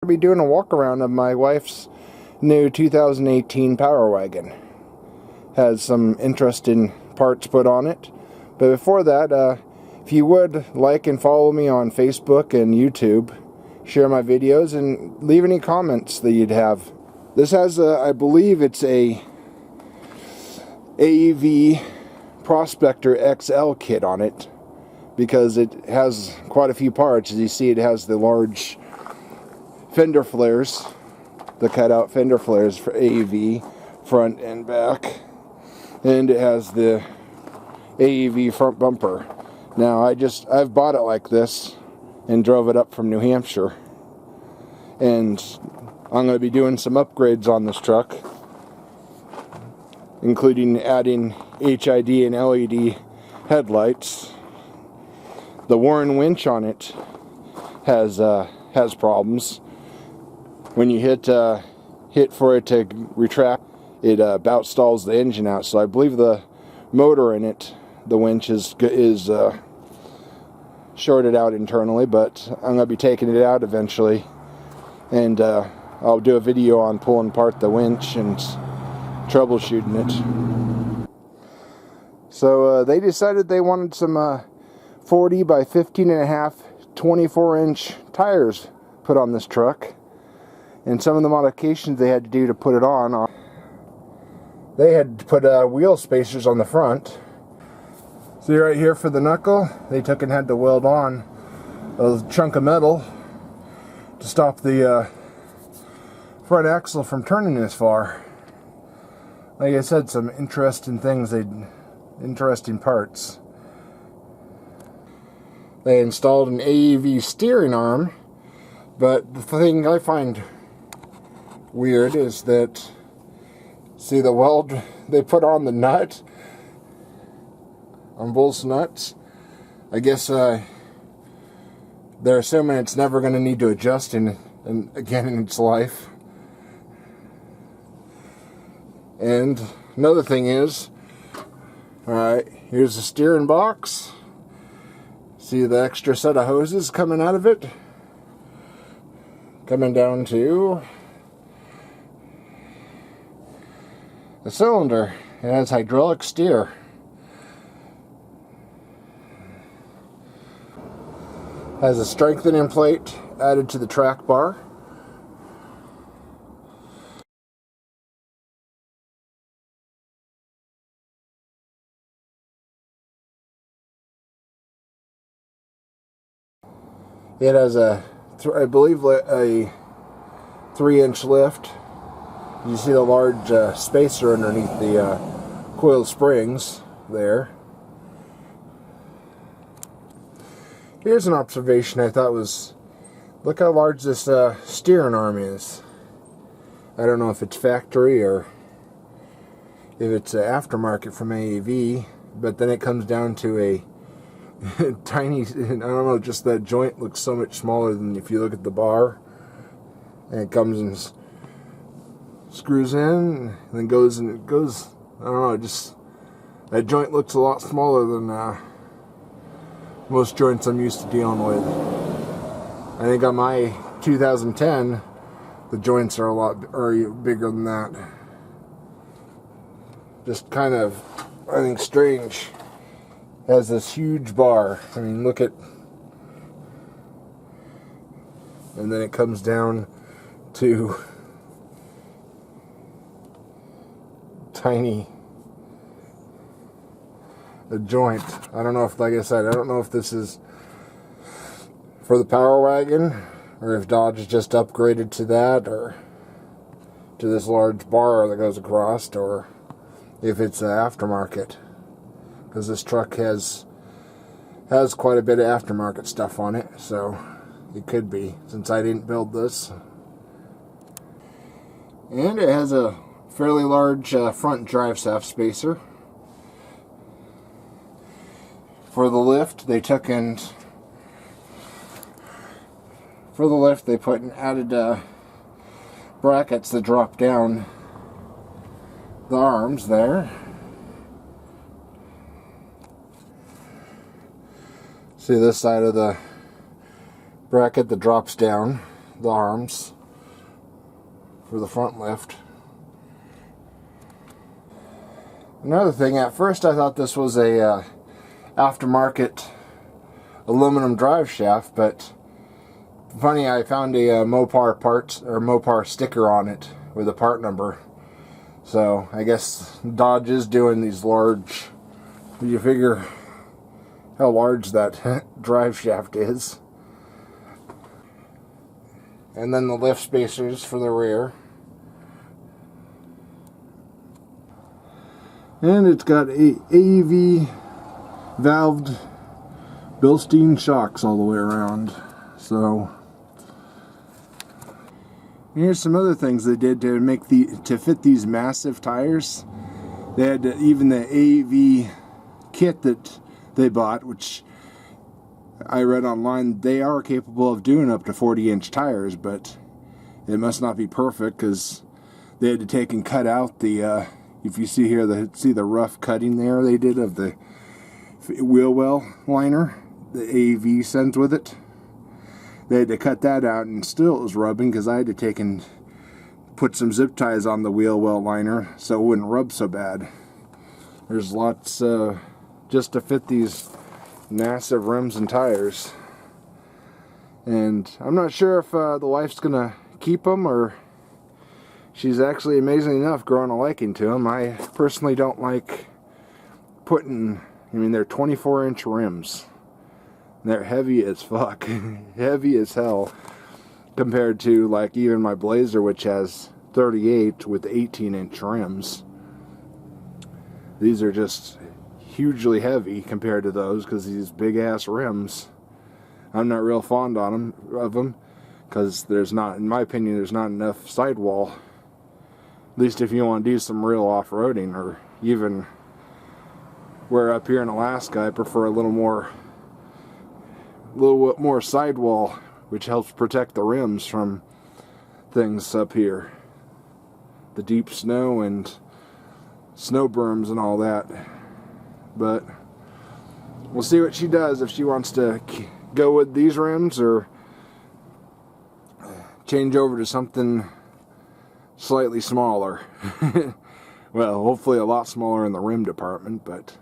I'll be doing a walk around of my wife's new 2018 Power Wagon. Has some interesting parts put on it. But before that, if you would like and follow me on Facebook and YouTube, share my videos, and leave any comments that you'd have. This has I believe it's a AEV Prospector XL kit on it, because it has quite a few parts. As you see, it has the large fender flares, the cutout fender flares for AEV, front and back, and it has the AEV front bumper. Now I've bought it like this and drove it up from New Hampshire, and I'm going to be doing some upgrades on this truck, including adding HID and LED headlights. The Warren winch on it has problems. When you hit for it to retract, it about stalls the engine out. So I believe the motor in it, the winch, is shorted out internally, but I'm going to be taking it out eventually, and I'll do a video on pulling apart the winch and troubleshooting it. So they decided they wanted some 40 by 15.5 24-inch tires put on this truck, and some of the modifications they had to do to put it on. They had to put wheel spacers on the front. See right here for the knuckle, they took and had to weld on a chunk of metal to stop the front axle from turning this far. Like I said, some interesting things, interesting parts. They installed an AEV steering arm, but the thing I find weird is that, see the weld they put on the nut, on both nuts? I guess they're assuming it's never going to need to adjust again in its life. And another thing is, alright, here's the steering box. See the extra set of hoses coming out of it? Coming down to the cylinder. It has hydraulic steer. Has a strengthening plate added to the track bar. It has I believe a 3-inch lift. You see the large spacer underneath the coil springs there. Here's an observation I thought was, look how large this steering arm is. I don't know if it's factory or if it's aftermarket from AEV, but then it comes down to a tiny, I don't know, just that joint looks so much smaller than if you look at the bar. And it comes and screws in, and then goes, and it goes, I don't know, just, that joint looks a lot smaller than most joints I'm used to dealing with. I think on my 2010, the joints are bigger than that. Just kind of, I think, strange. Has this huge bar. I mean, look at, and then it comes down to tiny a joint. I don't know if, like I said, I don't know if this is for the Power Wagon, or if Dodge just upgraded to that, or to this large bar that goes across, or if it's aftermarket. Because this truck has quite a bit of aftermarket stuff on it, so it could be, since I didn't build this. And it has a fairly large front driveshaft spacer. For the lift, they took and put an added brackets that drop down the arms there. See this side of the bracket that drops down the arms. for the front lift. Another thing, at first I thought this was a aftermarket aluminum drive shaft, but funny, I found a Mopar part or Mopar sticker on it with a part number. So I guess Dodge is doing these large. You figure how large that drive shaft is. And then the lift spacers for the rear. And it's got AEV valved Bilstein shocks all the way around. So here's some other things they did to fit these massive tires. They had even the AEV kit that they bought, which I read online, they are capable of doing up to 40-inch tires, but it must not be perfect because they had to take and cut out the, if you see here, see the rough cutting there they did of the wheel well liner, the AEV sends with it. They had to cut that out, and still it was rubbing because I had to take and put some zip ties on the wheel well liner so it wouldn't rub so bad. There's lots just to fit these massive rims and tires, and I'm not sure if the wife's gonna keep them or she's actually amazing enough growing a liking to them. I personally don't like putting, I mean, they're 24-inch rims. They're heavy as fuck, heavy as hell, compared to like even my Blazer, which has 38 with 18-inch rims. These are just hugely heavy compared to those because these big ass rims. I'm not real fond of them because there's not, in my opinion, there's not enough sidewall. At least if you want to do some real off-roading, or even where up here in Alaska, I prefer a little bit more sidewall, which helps protect the rims from things up here, the deep snow and snow berms and all that. But we'll see what she does, if she wants to go with these rims or change over to something slightly smaller. Well, hopefully a lot smaller in the rim department, but